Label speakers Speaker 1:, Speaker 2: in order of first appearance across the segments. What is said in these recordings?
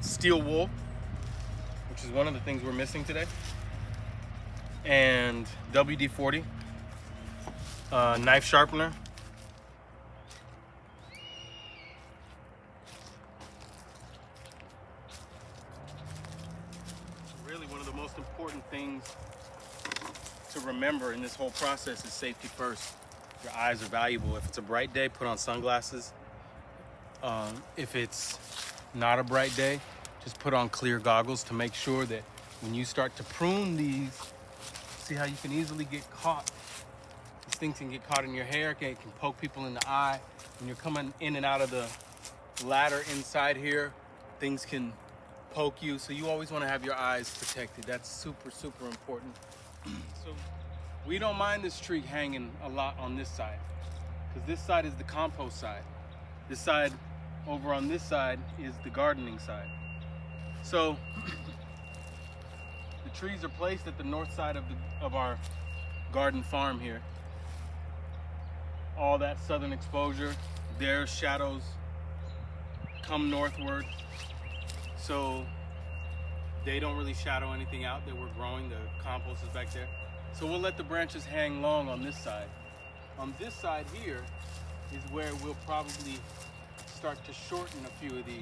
Speaker 1: steel wool, which is one of the things we're missing today, and WD-40, knife sharpener. Really, one of the most important things to remember in this whole process is safety first. Your eyes are valuable. If it's a bright day, put on sunglasses. If it's not a bright day, just put on clear goggles to make sure that when you start to prune these, see how you can easily get caught. These things can get caught in your hair, it can poke people in the eye. When you're coming in and out of the ladder inside here, things can poke you. So you always want to have your eyes protected. That's super, super important. So we don't mind this tree hanging a lot on this side, because this side is the compost side. This side over on this side is the gardening side. So the trees are placed at the north side of our garden farm here. All that southern exposure, their shadows come northward, so they don't really shadow anything out that we're growing. The compost is back there. So we'll let the branches hang long on this side. On this side here is where we'll probably start to shorten a few of these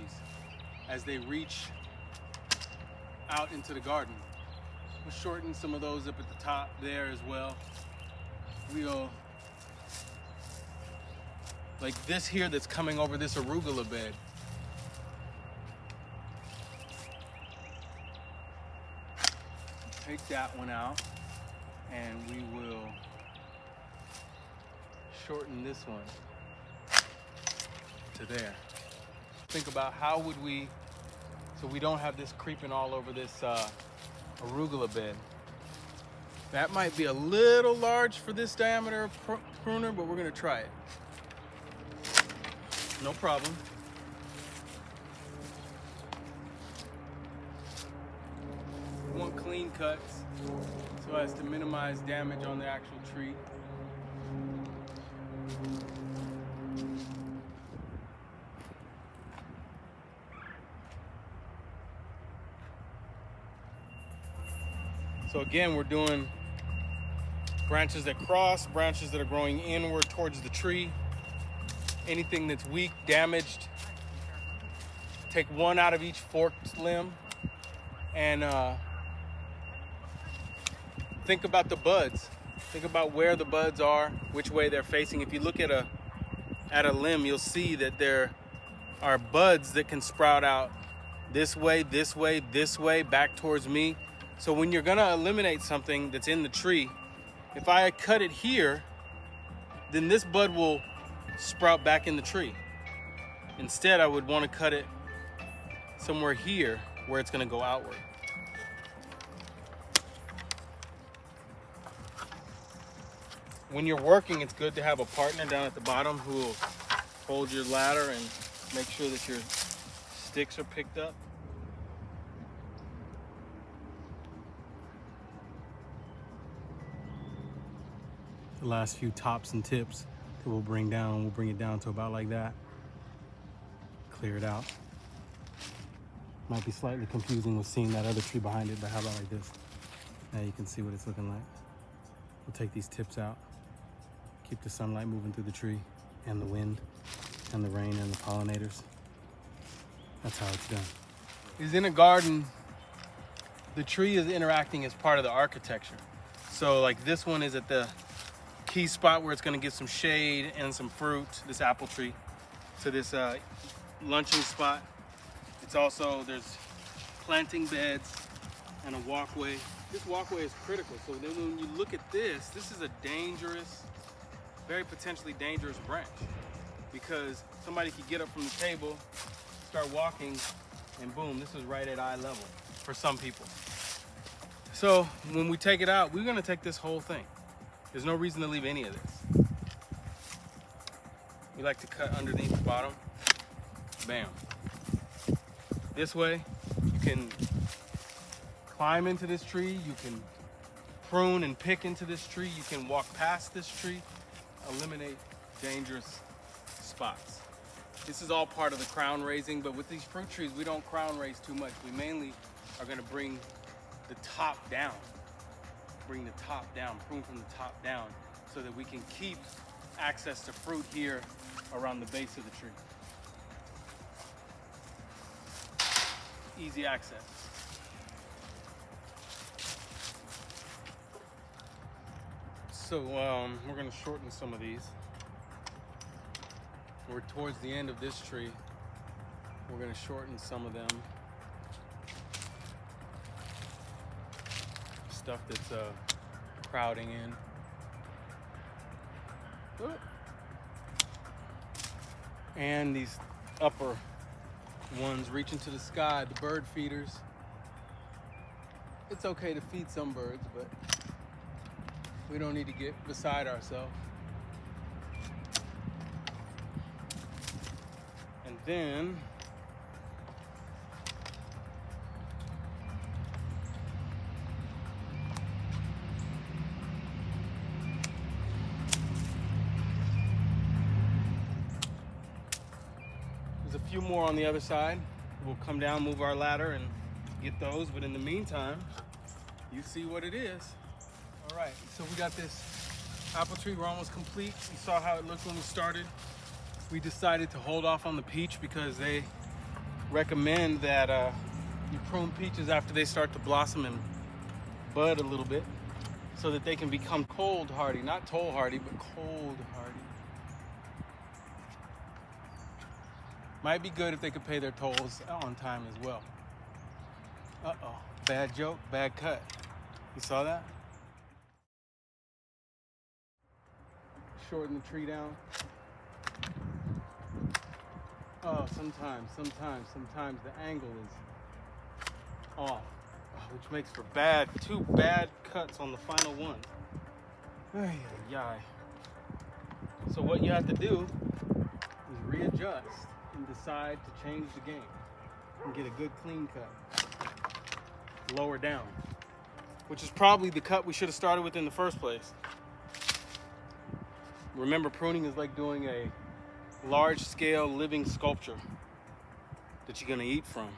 Speaker 1: as they reach out into the garden. We'll shorten some of those up at the top there as well. We'll, like this here that's coming over this arugula bed. Take that one out and we will shorten this one to there. Think about how would we, so we don't have this creeping all over this arugula bed. That might be a little large for this diameter pruner, but we're gonna try it. No problem. We want clean cuts so as to minimize damage on the actual tree. So again, we're doing branches that cross, branches that are growing inward towards the tree. Anything that's weak, damaged, take one out of each forked limb, and think about the buds. Think about where the buds are, which way they're facing. If you look at a limb, you'll see that there are buds that can sprout out this way, this way, this way, back towards me. So when you're gonna eliminate something that's in the tree, if I cut it here, then this bud will sprout back in the tree. Instead, I would want to cut it somewhere here where it's gonna go outward. When you're working, it's good to have a partner down at the bottom who will hold your ladder and make sure that your sticks are picked up. The last few tops and tips that we'll bring down, we'll bring it down to about like that. Clear it out. Might be slightly confusing with seeing that other tree behind it, but how about like this? Now you can see what it's looking like. We'll take these tips out. Keep the sunlight moving through the tree and the wind and the rain and the pollinators. That's how it's done. Is in a garden, the tree is interacting as part of the architecture. So like this one is at the key spot where it's gonna get some shade and some fruit, this apple tree, to this lunching spot. It's also, there's planting beds and a walkway. This walkway is critical. So then when you look at this, this is a dangerous, very potentially dangerous branch, because somebody could get up from the table, start walking, and boom, this is right at eye level for some people. So when we take it out, we're gonna take this whole thing. There's no reason to leave any of this. We like to cut underneath the bottom. Bam. This way, you can climb into this tree, you can prune and pick into this tree, you can walk past this tree, eliminate dangerous spots. This is all part of the crown raising, but with these fruit trees, we don't crown raise too much. We mainly are gonna bring the top down. Bring the top down, prune from the top down, so that we can keep access to fruit here around the base of the tree. Easy access. So we're gonna shorten some of these. We're towards the end of this tree. We're gonna shorten some of them. Stuff that's crowding in. And these upper ones reaching to the sky, the bird feeders. It's okay to feed some birds, but we don't need to get beside ourselves. And then there's a few more on the other side. We'll come down, move our ladder, and get those. But in the meantime, you see what it is. All right, so we got this apple tree. We're almost complete. You saw how it looked when we started. We decided to hold off on the peach because they recommend that you prune peaches after they start to blossom and bud a little bit, so that they can become cold hardy, not toll hardy, but cold hardy. Might be good if they could pay their tolls on time as well. Uh-oh, bad joke, bad cut. You saw that? Shorten the tree down. Oh, sometimes the angle is off, which makes for two bad cuts on the final one. Ay, ay, ay. So what you have to do is readjust and decide to change the game and get a good clean cut. Lower down, which is probably the cut we should have started with in the first place. Remember, pruning is like doing a large-scale living sculpture that you're gonna eat from.